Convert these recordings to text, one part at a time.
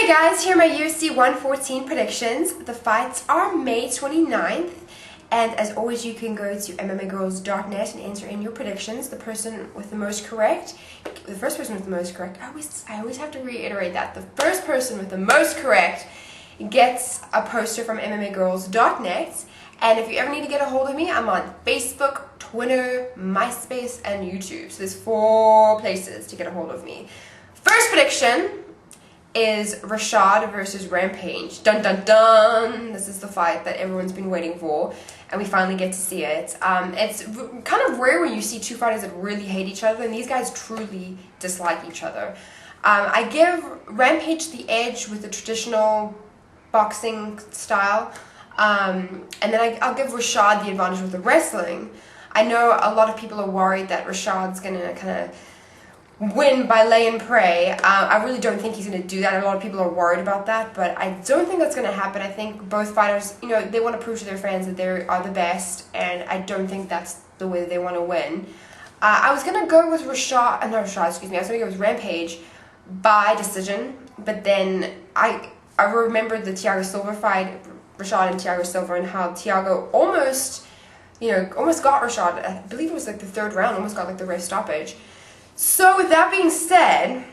Hey guys, here are my UFC 114 predictions. The fights are May 29th, and as always you can go to mmagirls.net and enter in your predictions. The first person with the most correct, I always have to reiterate that. The first person with the most correct gets a poster from mmagirls.net. And if you ever need to get a hold of me, I'm on Facebook, Twitter, MySpace, and YouTube. So there's 4 places to get a hold of me. First prediction is Rashad versus Rampage. Dun dun dun! This is the fight that everyone's been waiting for, and we finally get to see it. It's kind of rare when you see 2 fighters that really hate each other, and these guys truly dislike each other. I give Rampage the edge with the traditional boxing style, and then I'll give Rashad the advantage with the wrestling. I know a lot of people are worried that Rashad's gonna kind of win by lay and pray. I really don't think he's going to do that. A lot of people are worried about that, but I don't think that's going to happen. I think both fighters, they want to prove to their fans that they are the best, and I don't think that's the way that they want to win. I was going to go with I was going to go with Rampage by decision, but then I remembered the Thiago Silva fight, Rashad and Thiago Silva, and how Thiago almost got Rashad. I believe it was like the 3rd round, almost got like the ref stoppage. So with that being said,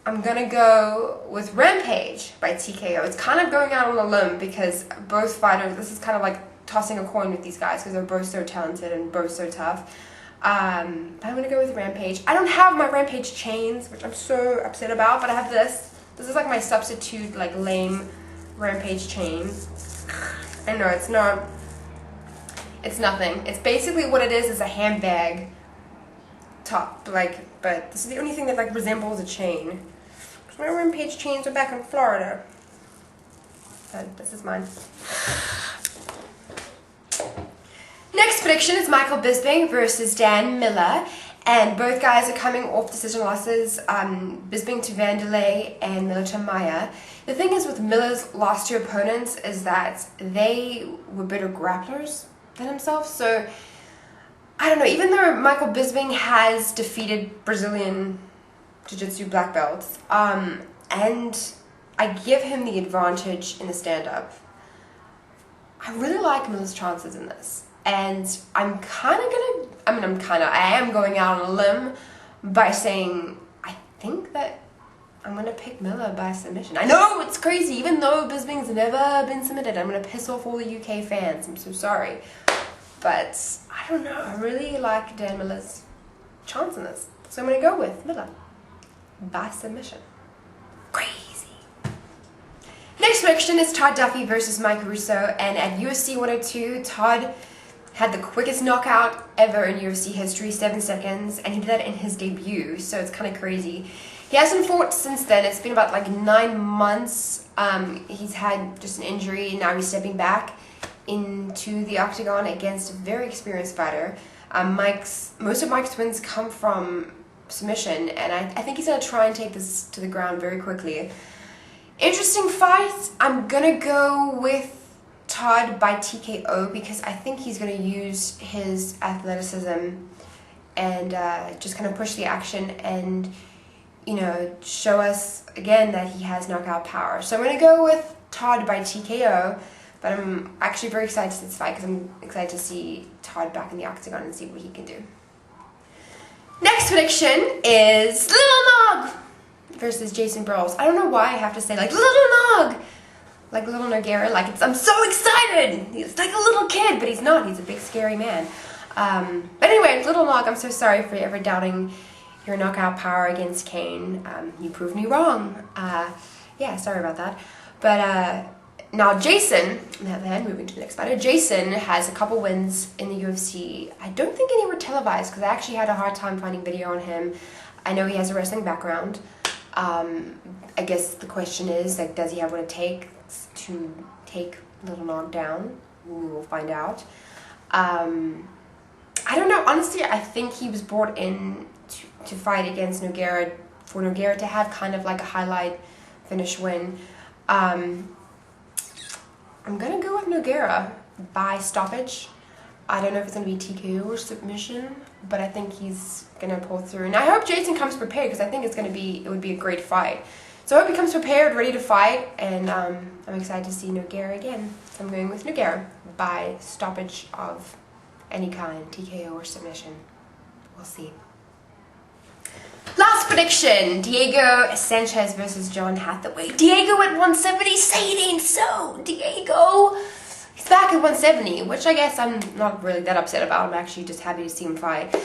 I'm going to go with Rampage by TKO. It's kind of going out on a limb because both fighters, this is kind of like tossing a coin with these guys because they're both so talented and both so tough. But I'm going to go with Rampage. I don't have my Rampage chains, which I'm so upset about, but I have this. This is like my substitute, like lame Rampage chain. I know, it's nothing. It's basically what it is a handbag top, but this is the only thing that resembles a chain. Because my Rampage chains are back in Florida. And this is mine. Next prediction is Michael Bisping versus Dan Miller, and both guys are coming off decision losses. Bisping to Vanderlei and Miller to Maia. The thing is with Miller's last 2 opponents is that they were better grapplers than himself, so I don't know, even though Michael Bisping has defeated Brazilian Jiu-Jitsu black belts, and I give him the advantage in the stand-up, I really like Miller's chances in this. And I am going out on a limb by saying I think that I'm going to pick Miller by submission. I know, it's crazy, even though Bisping's never been submitted. I'm going to piss off all the UK fans, I'm so sorry. But I don't know, I really like Dan Miller's chance in this. So I'm going to go with Miller by submission. Crazy. Next prediction is Todd Duffy versus Mike Russo. And at UFC 102, Todd had the quickest knockout ever in UFC history, 7 seconds. And he did that in his debut, so it's kind of crazy. He hasn't fought since then. It's been about 9 months. He's had just an injury, and now he's stepping back into the octagon against a very experienced fighter. Most of Mike's wins come from submission, and I think he's going to try and take this to the ground very quickly. Interesting fight. I'm going to go with Todd by TKO because I think he's going to use his athleticism and just kind of push the action and, show us again that he has knockout power. So I'm going to go with Todd by TKO. But I'm actually very excited to see this fight because I'm excited to see Todd back in the octagon and see what he can do. Next prediction is Little Nog versus Jason Brawls. I don't know why I have to say Little Nog, like Little Nogueira. I'm so excited. He's like a little kid, but he's not. He's a big scary man. But anyway, Little Nog, I'm so sorry for ever doubting your knockout power against Kane. You proved me wrong. Yeah, sorry about that. But now Jason, then moving to the next fighter, Jason has a couple wins in the UFC. I don't think any were televised because I actually had a hard time finding video on him. I know he has a wrestling background. I guess the question is, does he have what it takes to take Little Nog down? We will find out. I don't know. Honestly, I think he was brought in to fight against Nogueira, for Nogueira to have kind of a highlight finish win. I'm going to go with Nogueira by stoppage. I don't know if it's going to be TKO or submission, but I think he's going to pull through. And I hope Jason comes prepared because I think it would be a great fight. So I hope he comes prepared, ready to fight, and I'm excited to see Nogueira again. So I'm going with Nogueira by stoppage of any kind, TKO or submission. We'll see. Last prediction, Diego Sanchez versus John Hathaway. Diego at 170, say it ain't so. Diego, he's back at 170, which I guess I'm not really that upset about. I'm actually just happy to see him fight.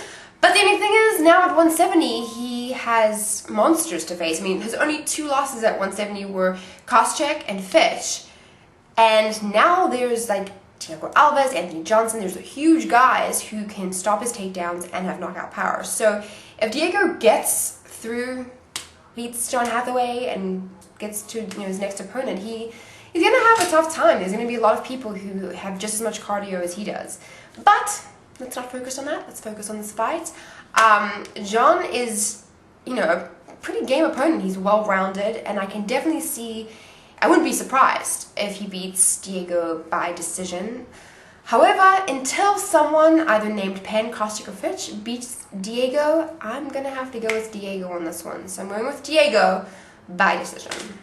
But the only thing is, now at 170, he has monsters to face. I mean, his only 2 losses at 170 were Koscheck and Fish. And now there's like Thiago Alves, Anthony Johnson. There's huge guys who can stop his takedowns and have knockout power. So if Diego gets through, beats John Hathaway and gets to his next opponent, he's going to have a tough time. There's going to be a lot of people who have just as much cardio as he does. But let's not focus on that. Let's focus on this fight. John is, a pretty game opponent. He's well-rounded, and I can definitely see, I wouldn't be surprised if he beats Diego by decision. However, until someone either named Penn, Koscheck, or Fitch beats Diego, I'm going to have to go with Diego on this one. So I'm going with Diego by decision.